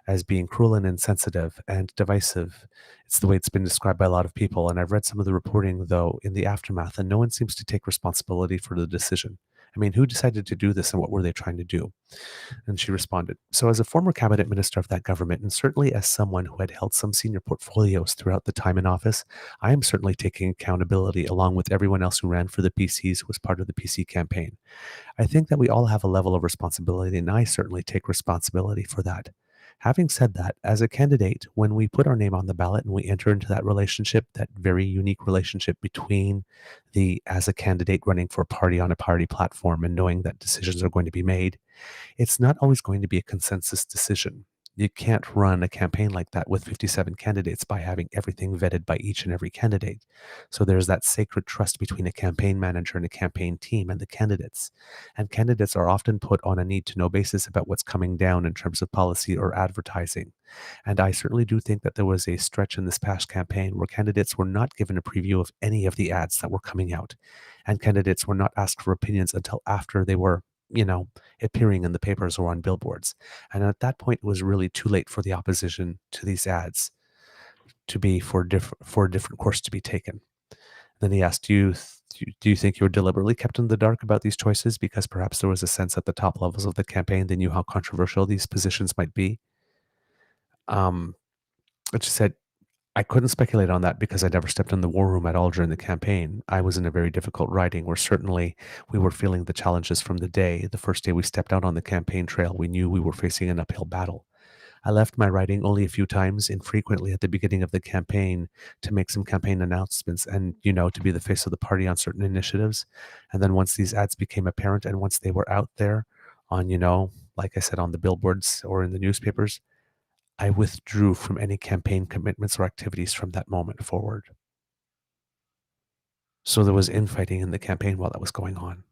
as being cruel and insensitive and divisive. It's the way it's been described by a lot of people. And I've read some of the reporting, though, in the aftermath, and no one seems to take responsibility for the decision. I mean, who decided to do this and what were they trying to do? And she responded, so as a former cabinet minister of that government, and certainly as someone who had held some senior portfolios throughout the time in office, I am certainly taking accountability along with everyone else who ran for the PCs, who was part of the PC campaign. I think that we all have a level of responsibility, and I certainly take responsibility for that. Having said that, as a candidate, when we put our name on the ballot and we enter into that relationship, that very unique relationship between as a candidate running for a party on a party platform and knowing that decisions are going to be made, it's not always going to be a consensus decision. You can't run a campaign like that with 57 candidates by having everything vetted by each and every candidate. So there's that sacred trust between a campaign manager and a campaign team and the candidates. And candidates are often put on a need-to-know basis about what's coming down in terms of policy or advertising. And I certainly do think that there was a stretch in this past campaign where candidates were not given a preview of any of the ads that were coming out. And candidates were not asked for opinions until after they were, appearing in the papers or on billboards. And at that point, it was really too late for the opposition to these ads to be for a different course to be taken. Then he asked, do you think you were deliberately kept in the dark about these choices because perhaps there was a sense at the top levels of the campaign they knew how controversial these positions might be? And she said, I couldn't speculate on that because I never stepped in the war room at all during the campaign. I was in a very difficult riding where certainly we were feeling the challenges from the day. The first day we stepped out on the campaign trail, we knew we were facing an uphill battle. I left my riding only a few times, infrequently at the beginning of the campaign, to make some campaign announcements and, to be the face of the party on certain initiatives. And then once these ads became apparent and once they were out there on, like I said, on the billboards or in the newspapers, I withdrew from any campaign commitments or activities from that moment forward. So there was infighting in the campaign while that was going on.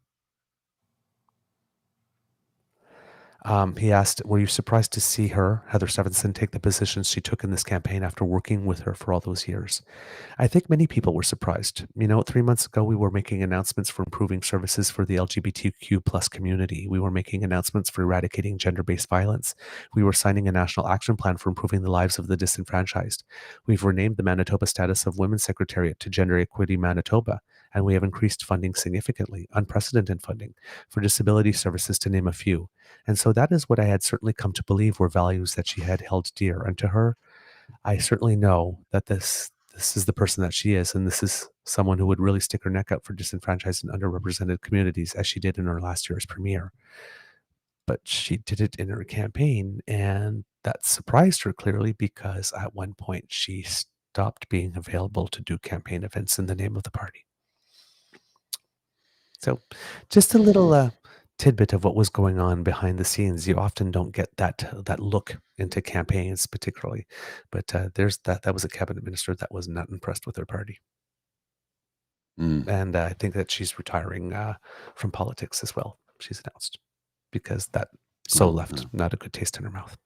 He asked, were you surprised to see her, Heather Stevenson, take the positions she took in this campaign after working with her for all those years? I think many people were surprised. 3 months ago, we were making announcements for improving services for the LGBTQ plus community. We were making announcements for eradicating gender-based violence. We were signing a national action plan for improving the lives of the disenfranchised. We've renamed the Manitoba status of Women's Secretariat to Gender Equity Manitoba, and we have increased funding significantly, unprecedented funding, for disability services, to name a few. And so that is what I had certainly come to believe were values that she had held dear. And to her, I certainly know that this is the person that she is, and this is someone who would really stick her neck out for disenfranchised and underrepresented communities, as she did in her last year's premiere. But she did it in her campaign, and that surprised her clearly because at one point she stopped being available to do campaign events in the name of the party. So just a little tidbit of what was going on behind the scenes. You often don't get that look into campaigns particularly, but there's that was a cabinet minister that was not impressed with her party. And I think that she's retiring from politics as well, she's announced, because that left not a good taste in her mouth.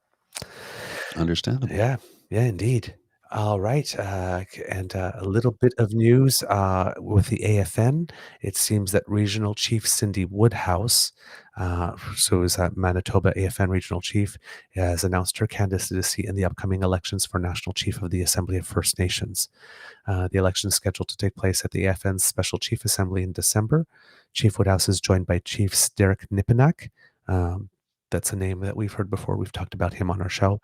Understandable. Yeah, indeed. All right. And a little bit of news with the AFN. It seems that Regional Chief Cindy Woodhouse, so is Manitoba AFN Regional Chief, has announced her candidacy in the upcoming elections for National Chief of the Assembly of First Nations. The election is scheduled to take place at the AFN's Special Chief Assembly in December. Chief Woodhouse is joined by Chiefs Derek Nipinak, that's a name that we've heard before. We've talked about him on our show.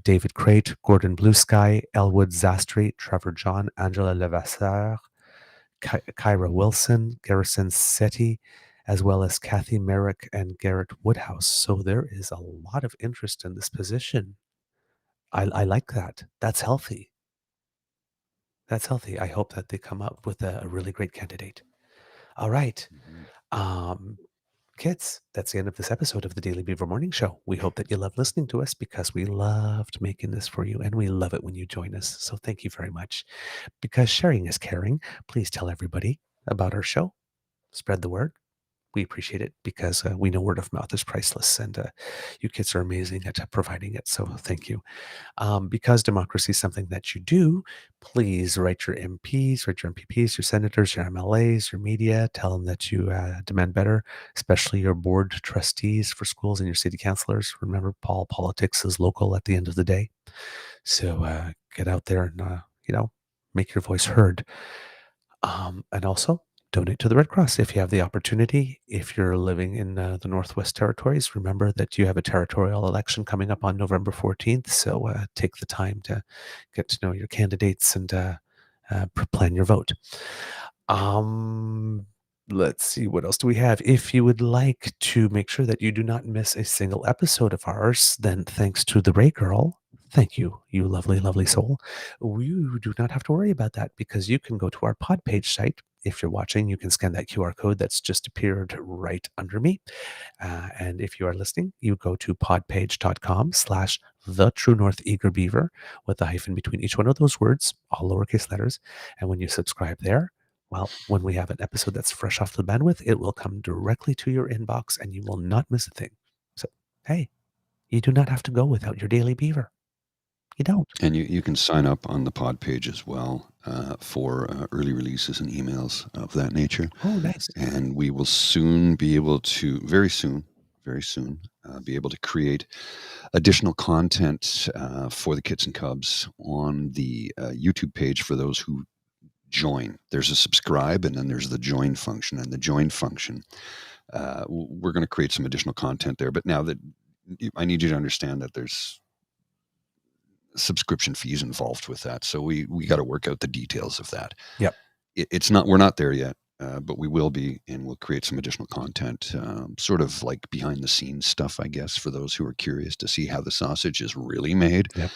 David Crate, Gordon Bluesky, Elwood Zastri, Trevor John, Angela Levasseur, Kyra Wilson, Garrison Setti, as well as Kathy Merrick and Garrett Woodhouse. So there is a lot of interest in this position. I like that. That's healthy. That's healthy. I hope that they come up with a really great candidate. All right. Kids, that's the end of this episode of the Daily Beaver Morning Show. We hope that you love listening to us because we loved making this for you, and we love it when you join us. So thank you very much. Because sharing is caring, please tell everybody about our show. Spread the word. We appreciate it because we know word of mouth is priceless, and you kids are amazing at providing it. So thank you. Because democracy is something that you do, please write your MPs, write your MPPs, your senators, your MLAs, your media. Tell them that you demand better, especially your board trustees for schools and your city councilors. Remember, politics is local at the end of the day. So get out there and, make your voice heard. And also, donate to the Red Cross if you have the opportunity. If you're living in the Northwest Territories, remember that you have a territorial election coming up on November 14th. So take the time to get to know your candidates and plan your vote. Let's see, what else do we have? If you would like to make sure that you do not miss a single episode of ours, then thanks to the Ray Girl, thank you, you lovely, lovely soul. You do not have to worry about that because you can go to our pod page site if you're watching, you can scan that QR code that's just appeared right under me. And if you are listening, you go to podpage.com/the True North Eager Beaver with a hyphen between each one of those words, all lowercase letters. And when you subscribe there, well, when we have an episode that's fresh off the bandwidth, it will come directly to your inbox and you will not miss a thing. So, hey, you do not have to go without your daily beaver. You don't. And you can sign up on the pod page as well for early releases and emails of that nature. Oh, nice. And we will soon be able to, very soon, be able to create additional content for the Kits and Cubs on the YouTube page for those who join. There's a subscribe and then there's the join function. And the join function, we're going to create some additional content there. But now that I need you to understand that there's subscription fees involved with that. So we got to work out the details of that. Yep. We're not there yet, but we will be, and we'll create some additional content, sort of like behind the scenes stuff, I guess, for those who are curious to see how the sausage is really made. Yep.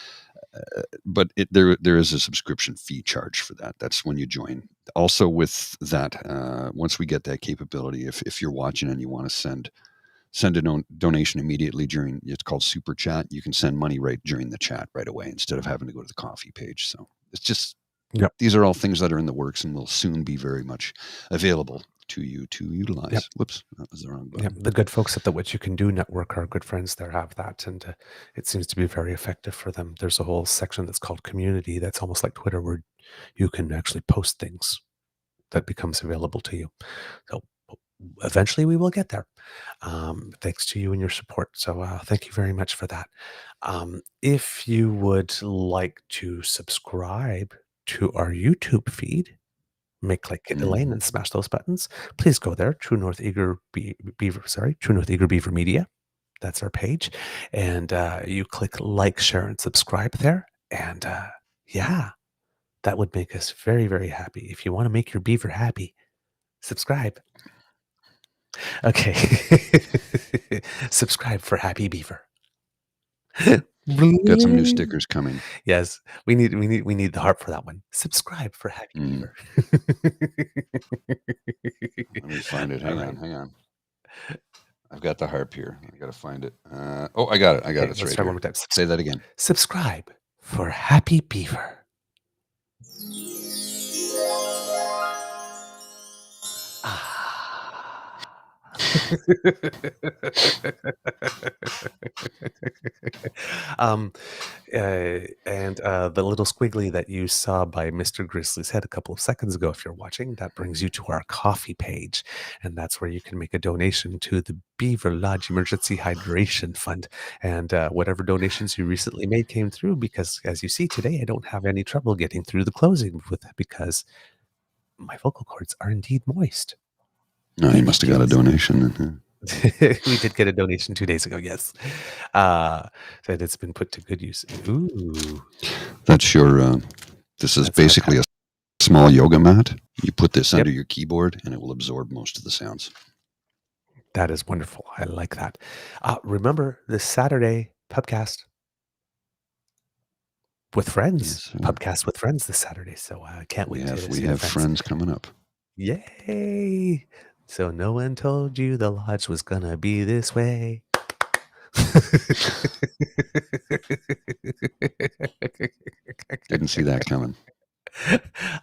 But there is a subscription fee charge for that. That's when you join. Also with that, once we get that capability, if you're watching and you want to send a donation immediately during, it's called Super Chat. You can send money right during the chat right away instead of having to go to the coffee page. So it's just, these are all things that are in the works and will soon be very much available to you to utilize. Yep. Whoops, that was the wrong button. Yep. The good folks at the What You Can Do Network, our good friends there, have that. And it seems to be very effective for them. There's a whole section that's called Community that's almost like Twitter where you can actually post things that becomes available to you. So eventually we will get there, thanks to you and your support. So thank you very much for that. If you would like to subscribe to our YouTube feed, click Elaine and smash those buttons. Please go there, True North Eager Beaver Media. That's our page. And you click like, share, and subscribe there. And that would make us very, very happy. If you want to make your beaver happy, subscribe. Okay. Subscribe for Happy Beaver. Got some new stickers coming. Yes, we need the harp for that one. Subscribe for Happy Beaver. Let me find it. Hang on. I've got the harp here. I got to find it. I got it. It's right here. One more time. Say that again. Subscribe for Happy Beaver. And the little squiggly that you saw by Mr. Grizzly's head a couple of seconds ago, if you're watching, that brings you to our coffee page. And that's where you can make a donation to the Beaver Lodge Emergency Hydration Fund. And whatever donations you recently made came through, because as you see today, I don't have any trouble getting through the closing with it because my vocal cords are indeed moist. No, you must have got a donation. We did get a donation 2 days ago, yes. That it's been put to good use. Ooh. That's your, this is basically a small yoga mat. You put this under your keyboard and it will absorb most of the sounds. That is wonderful. I like that. Remember this Saturday, Pubcast with friends. Yes, Pubcast with friends this Saturday. So I can't wait to see we have friends coming up. Yay. So no one told you the lodge was gonna be this way. Didn't see that coming.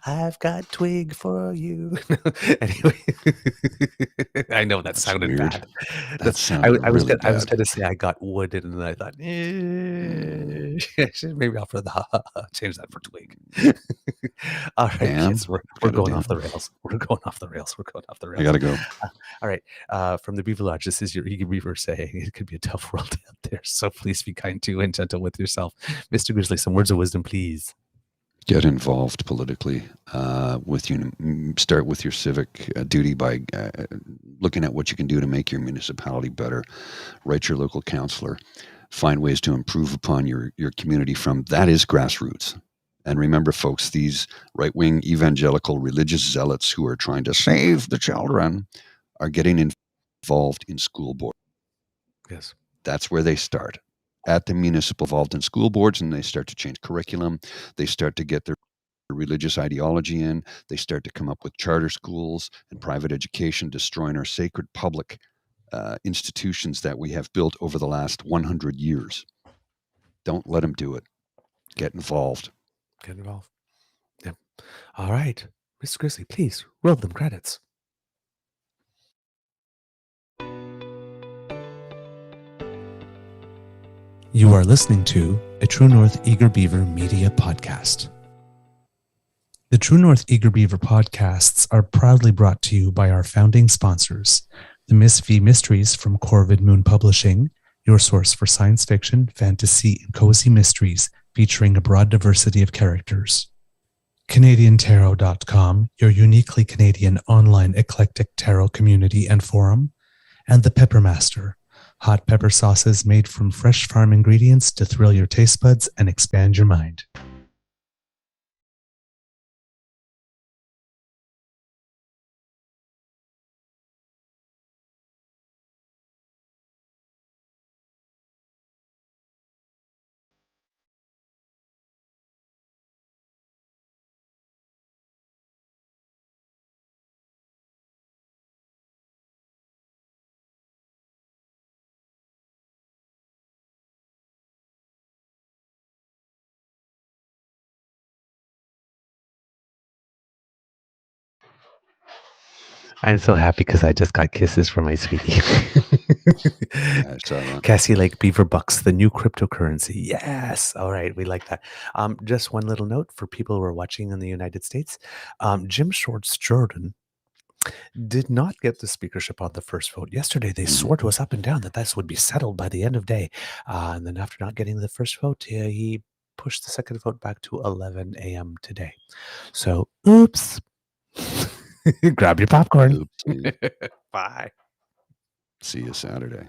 I've got twig for you. Anyway, I know that sounded bad. That sounded I was really gonna, I was going to say I got wood, and then I thought, maybe I'll change that for twig. All right, kids, we're going off the rails. We're going off the rails. I gotta go. All right, from the Beaver Lodge, this is your Eager Beaver saying it could be a tough world out there, so please be kind to and gentle with yourself. Mr. Grizzly, some words of wisdom, please. Get involved politically. Start with your civic duty by looking at what you can do to make your municipality better. Write your local councillor. Find ways to improve upon your community from that is grassroots. And remember, folks, these right-wing evangelical religious zealots who are trying to save the children are getting involved in school board. Yes. That's where they start. At the municipal, involved in school boards, and they start to change curriculum. They start to get their religious ideology in. They start to come up with charter schools and private education, destroying our sacred public institutions that we have built over the last 100 years. Don't let them do it. Get involved. Get involved. Yep. All right. Mr. Grizzly, please roll them credits. You are listening to a True North Eager Beaver media podcast. The True North Eager Beaver podcasts are proudly brought to you by our founding sponsors, the Miss V Mysteries from Corvid Moon Publishing, your source for science fiction, fantasy, and cozy mysteries featuring a broad diversity of characters. CanadianTarot.com, your uniquely Canadian online eclectic tarot community and forum, and The Peppermaster, hot pepper sauces made from fresh farm ingredients to thrill your taste buds and expand your mind. I'm so happy because I just got kisses from my sweetie. I saw that. Cassie Lake Beaver Bucks, the new cryptocurrency. Yes. All right. We like that. Just one little note for people who are watching in the United States. Jim Shorts Jordan did not get the speakership on the first vote. Yesterday, they swore to us up and down that this would be settled by the end of day. And then after not getting the first vote, he pushed the second vote back to 11 a.m. today. So, oops. Grab your popcorn. Oopsie. Bye. See you Saturday.